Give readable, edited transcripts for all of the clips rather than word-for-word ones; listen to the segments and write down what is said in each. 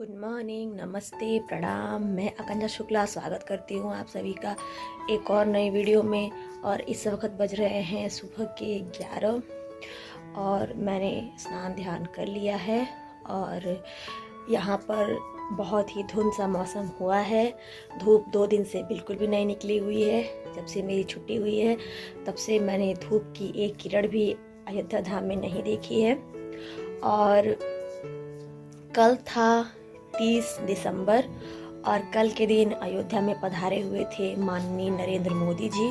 Good morning, नमस्ते, प्रणाम। मैं आकांक्षा शुक्ला स्वागत करती हूँ आप सभी का एक और नई वीडियो में। और इस वक्त बज रहे हैं सुबह के 11 और मैंने स्नान ध्यान कर लिया है। और यहाँ पर बहुत ही धुंध सा मौसम हुआ है। धूप 2 दिन से बिल्कुल भी नहीं निकली हुई है। जब से मेरी छुट्टी हुई है तब से मैंने धूप की एक किरण भी अयोध्या धाम में नहीं देखी है। और कल था 30 दिसंबर और कल के दिन अयोध्या में पधारे हुए थे माननीय नरेंद्र मोदी जी,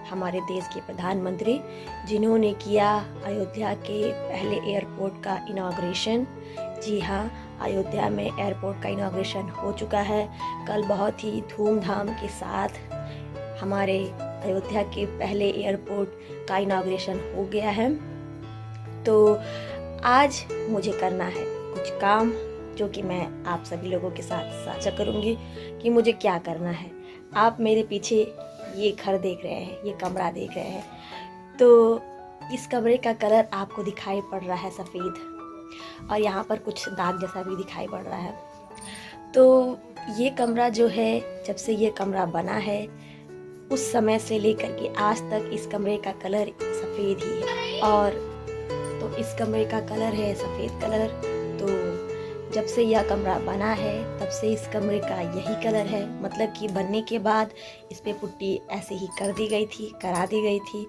हमारे देश के प्रधानमंत्री, जिन्होंने किया अयोध्या के पहले एयरपोर्ट का इनॉग्रेशन। जी हाँ, अयोध्या में एयरपोर्ट का इनॉग्रेशन हो चुका है। कल बहुत ही धूमधाम के साथ हमारे अयोध्या के पहले एयरपोर्ट का इनॉग्रेशन हो गया है। तो आज मुझे करना है कुछ काम जो कि मैं आप सभी लोगों के साथ साझा करूंगी कि मुझे क्या करना है। आप मेरे पीछे ये घर देख रहे हैं, ये कमरा देख रहे हैं। तो इस कमरे का कलर आपको दिखाई पड़ रहा है सफ़ेद, और यहाँ पर कुछ दाग जैसा भी दिखाई पड़ रहा है। तो ये कमरा जो है, जब से ये कमरा बना है उस समय से लेकर के आज तक इस कमरे का कलर सफ़ेद ही है। और तो इस कमरे का कलर है सफ़ेद कलर। तो जब से यह कमरा बना है तब से इस कमरे का यही कलर है। मतलब कि बनने के बाद इस पे पुट्टी ऐसे ही कर दी गई थी, करा दी गई थी।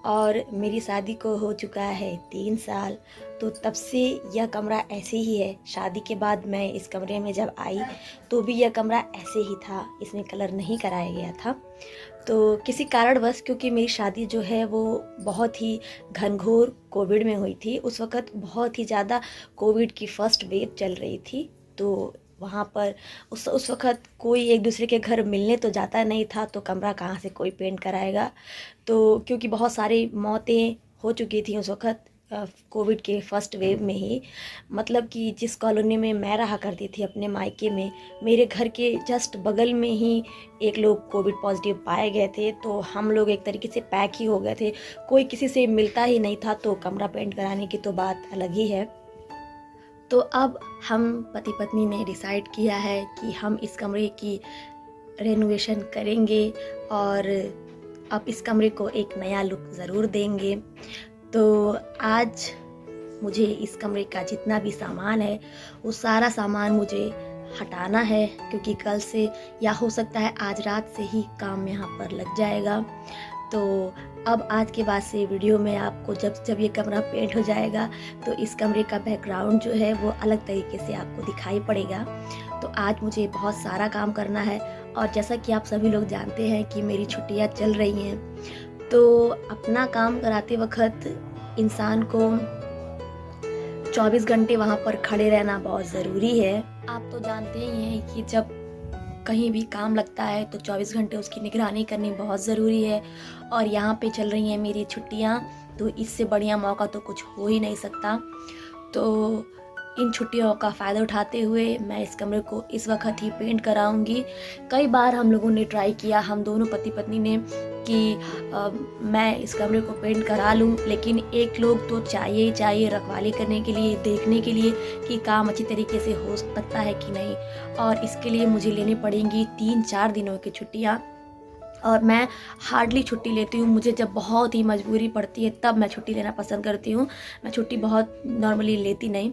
और मेरी शादी को हो चुका है 3 साल, तो तब से यह कमरा ऐसे ही है। शादी के बाद मैं इस कमरे में जब आई तो भी यह कमरा ऐसे ही था, इसमें कलर नहीं कराया गया था। तो किसी कारणवश, क्योंकि मेरी शादी जो है वो बहुत ही घनघोर कोविड में हुई थी, उस वक़्त बहुत ही ज़्यादा कोविड की फर्स्ट वेव चल रही थी। तो वहाँ पर उस वक़्त कोई एक दूसरे के घर मिलने तो जाता नहीं था, तो कमरा कहाँ से कोई पेंट कराएगा। तो क्योंकि बहुत सारी मौतें हो चुकी थी उस वक़्त कोविड के फर्स्ट वेव में ही। मतलब कि जिस कॉलोनी में मैं रहा करती थी अपने मायके में, मेरे घर के जस्ट बगल में ही एक लोग कोविड पॉजिटिव पाए गए थे। तो हम लोग एक तरीके से पैक ही हो गए थे, कोई किसी से मिलता ही नहीं था। तो कमरा पेंट कराने की तो बात अलग ही है। तो अब हम पति पत्नी ने डिसाइड किया है कि हम इस कमरे की रेनोवेशन करेंगे और अब इस कमरे को एक नया लुक ज़रूर देंगे। तो आज मुझे इस कमरे का जितना भी सामान है वो सारा सामान मुझे हटाना है, क्योंकि कल से या हो सकता है आज रात से ही काम यहाँ पर लग जाएगा। तो अब आज के बाद से वीडियो में आपको जब ये कमरा पेंट हो जाएगा तो इस कमरे का बैकग्राउंड जो है वो अलग तरीके से आपको दिखाई पड़ेगा। तो आज मुझे बहुत सारा काम करना है। और जैसा कि आप सभी लोग जानते हैं कि मेरी छुट्टियां चल रही हैं, तो अपना काम कराते वक्त इंसान को 24 घंटे वहाँ पर खड़े रहना बहुत ज़रूरी है। आप तो जानते ही हैं कि जब कहीं भी काम लगता है तो 24 घंटे उसकी निगरानी करनी बहुत ज़रूरी है। और यहाँ पे चल रही हैं मेरी छुट्टियाँ, तो इससे बढ़िया मौका तो कुछ हो ही नहीं सकता। तो इन छुट्टियों का फ़ायदा उठाते हुए मैं इस कमरे को इस वक्त ही पेंट कराऊंगी। कई बार हम लोगों ने ट्राई किया, हम दोनों पति पत्नी ने, कि मैं इस कमरे को पेंट करा लूं, लेकिन एक लोग तो चाहिए ही चाहिए रखवाली करने के लिए, देखने के लिए कि काम अच्छी तरीके से हो सकता है कि नहीं। और इसके लिए मुझे लेनी पड़ेंगी 3-4 दिनों की छुट्टियाँ। और मैं हार्डली छुट्टी लेती हूँ, मुझे जब बहुत ही मजबूरी पड़ती है तब मैं छुट्टी लेना पसंद करती हूँ। मैं छुट्टी बहुत नॉर्मली लेती नहीं।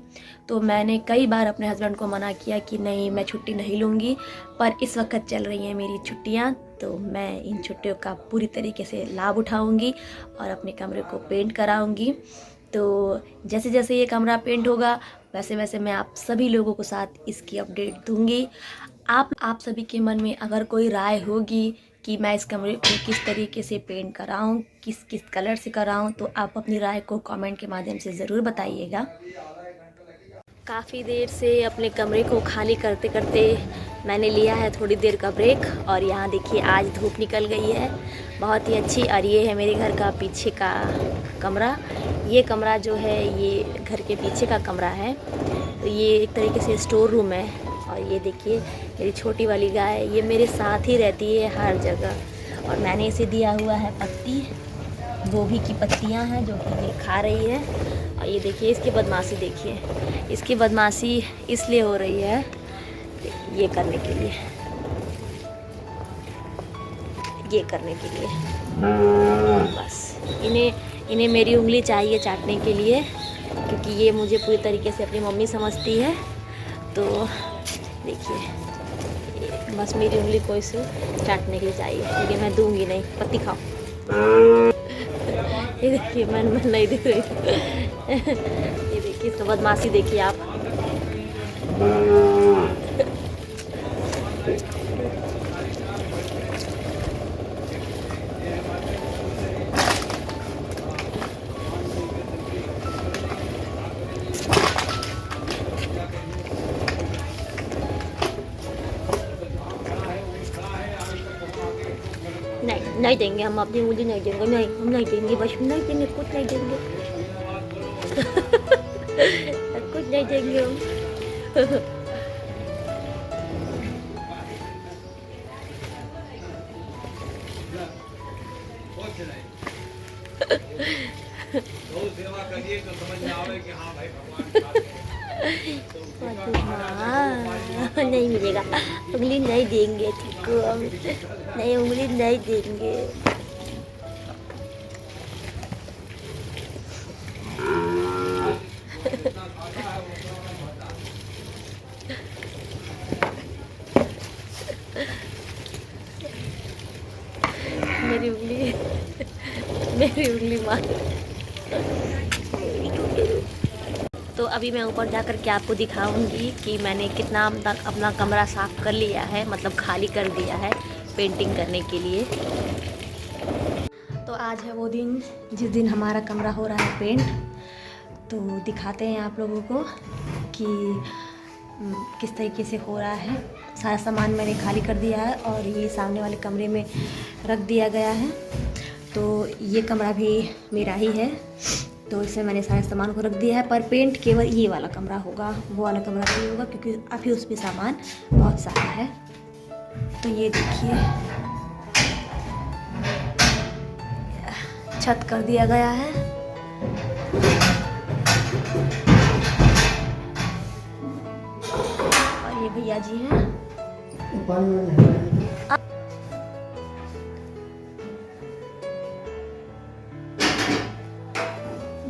तो मैंने कई बार अपने हस्बैंड को मना किया कि नहीं, मैं छुट्टी नहीं लूँगी, पर इस वक्त चल रही हैं मेरी छुट्टियाँ, तो मैं इन छुट्टियों का पूरी तरीके से लाभ उठाऊँगी और अपने कमरे को पेंट कराऊँगी। तो जैसे जैसे ये कमरा पेंट होगा वैसे वैसे मैं आप सभी लोगों के साथ इसकी अपडेट दूँगी। आप सभी के मन में अगर कोई राय होगी कि मैं इस कमरे को किस तरीके से पेंट कराऊं, किस किस कलर से कराऊं, तो आप अपनी राय को कमेंट के माध्यम से ज़रूर बताइएगा। काफ़ी देर से अपने कमरे को खाली करते करते मैंने लिया है थोड़ी देर का ब्रेक। और यहाँ देखिए आज धूप निकल गई है बहुत ही अच्छी। और ये है मेरे घर का पीछे का कमरा। ये कमरा जो है ये घर के पीछे का कमरा है। तो ये एक तरीके से स्टोर रूम है। और ये देखिए मेरी छोटी वाली गाय, ये मेरे साथ ही रहती है हर जगह। और मैंने इसे दिया हुआ है पत्ती, गोभी की पत्तियां हैं जो कि ये खा रही है। और ये देखिए इसकी बदमाशी, देखिए इसकी बदमाशी इसलिए हो रही है ये करने के लिए, ये करने के लिए। बस इन्हें मेरी उंगली चाहिए चाटने के लिए, क्योंकि ये मुझे पूरी तरीके से अपनी मम्मी समझती है। तो देखिए, बस मेरी उंगली को इसे चाटने के लिए चाहिए, लेकिन मैं दूंगी नहीं। पत्ती खाओ। ये देखिए, मैं नहीं दे रही। ये देखिए, तो बदमाशी देखिए आप। नहीं देंगे हम अपनी उंगली, नहीं देंगे। नहीं, हम नहीं देंगे, बस नहीं देंगे, कुछ नहीं देंगे। कुछ नहीं देंगे हम। नहीं मिलेगा, उंगली नहीं देंगे, ठीक है? नहीं, उंगली नहीं देंगे। मेरी उंगली मार। तो अभी मैं ऊपर जाकर के आपको दिखाऊंगी कि मैंने कितना तक अपना कमरा साफ़ कर लिया है, मतलब खाली कर दिया है पेंटिंग करने के लिए। तो आज है वो दिन जिस दिन हमारा कमरा हो रहा है पेंट। तो दिखाते हैं आप लोगों को कि किस तरीके से हो रहा है। सारा सामान मैंने खाली कर दिया है और ये सामने वाले कमरे में रख दिया गया है। तो ये कमरा भी मेरा ही है, तो इसमें मैंने सारे सामान को रख दिया है। पर पेंट केवल ये वाला कमरा होगा, वो वाला कमरा नहीं होगा, क्योंकि अभी उसमें सामान बहुत सारा है। तो ये देखिए, छत कर दिया गया है। और ये भैया जी हैं।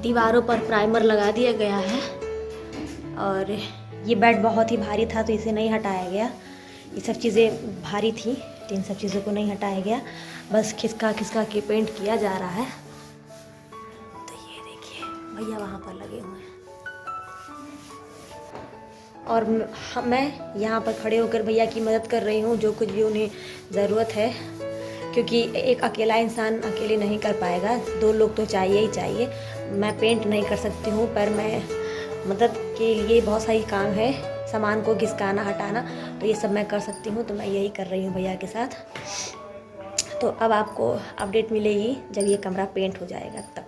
दीवारों पर प्राइमर लगा दिया गया है। और ये बेड बहुत ही भारी था, तो इसे नहीं हटाया गया। ये सब चीज़ें भारी थी, तो इन सब चीज़ों को नहीं हटाया गया, बस खिसका खिसका के पेंट किया जा रहा है। तो ये देखिए, भैया वहाँ पर लगे हुए हैं और मैं यहाँ पर खड़े होकर भैया की मदद कर रही हूँ, जो कुछ भी उन्हें ज़रूरत है, क्योंकि एक अकेला इंसान अकेले नहीं कर पाएगा, 2 लोग तो चाहिए ही चाहिए। मैं पेंट नहीं कर सकती हूँ, पर मैं मदद के लिए बहुत सारी काम है, सामान को घिसकाना हटाना, तो ये सब मैं कर सकती हूँ। तो मैं यही कर रही हूँ भैया के साथ। तो अब आपको अपडेट मिलेगी जब ये कमरा पेंट हो जाएगा तब।